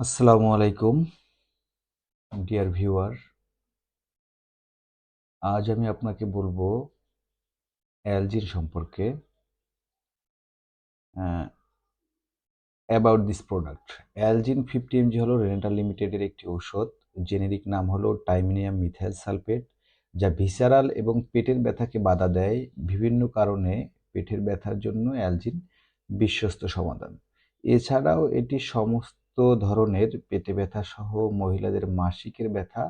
আসসালামু আলাইকুম dear viewer. আজ আমি আপনাকে বলবো অ্যালজিন সম্পর্কে, about this product. Algin 50 mg হলো রেনেটাল লিমিটেডের একটি ঔষধ। জেনেরিক নাম হলো টাইমিনিয়াম মিথাইল সালফেট, যা ভিসারাল এবং পেটের ব্যথাকে বাধা দেয়। বিভিন্ন কারণে পেটের ব্যথার জন্য অ্যালজিন বিশ্বস্ত সমাধান। এছাড়াও এটি সমস্ত ধরনের পেটে ব্যথা সহ মহিলাদের মাসিকের ব্যথা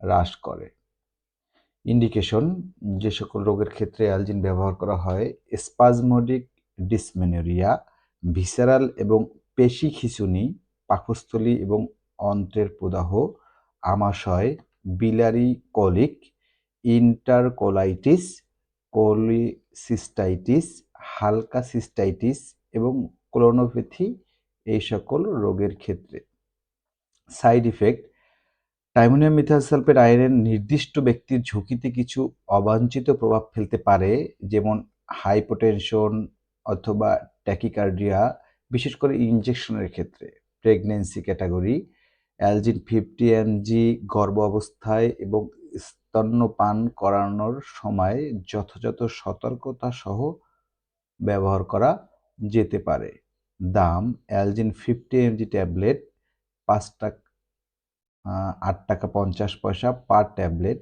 হ্রাস করে। ইন্ডিকেশন: যে সকল রোগের ক্ষেত্রে অ্যালজিন ব্যবহার করা হয়: স্পাজমোডিক ডিসমেনোরিয়া, ভিসেরাল এবং পেশি খিঁচুনি, পাকস্থলী এবং অন্ত্রের প্রদাহ, আমাশয়, biliary কোলিক, ইন্টারকোলাইটিস, কোলিসিস্টাইটিস, হালকা সিস্টাইটিস এবং কোলনোপ্যাথি এই সকল রোগের ক্ষেত্রে। Side effect: tiemonium methyl sulphate আয়নের নির্দিষ্ট ব্যক্তির ঝুঁকিতে কিছু অবাঞ্ছিত প্রভাব ফেলতে পারে, যেমন হাইপোটেনশন অথবা ট্যাকিকার্ডিয়া, বিশেষ করে ইনজেকশনের ক্ষেত্রে। প্রেগন্যান্সি ক্যাটাগরি: অ্যালজিন 50 mg গর্ভ অবস্থায় এবং স্তন্যপান করানোর সময় যথাযথ সতর্কতা সহ ব্যবহার করা যেতে পারে। দাম: অ্যালজিন 50 mg ট্যাবলেট 8 টাকা 50 পয়সা পার ট্যাবলেট।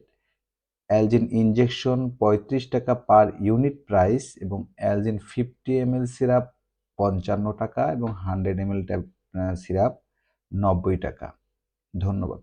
অ্যালজিন ইনজেকশন 35 টাকা পার ইউনিট প্রাইস এবং অ্যালজিন 50 ml সিরাপ 55 টাকা এবং 100 ml সিরাপ 90 টাকা। ধন্যবাদ।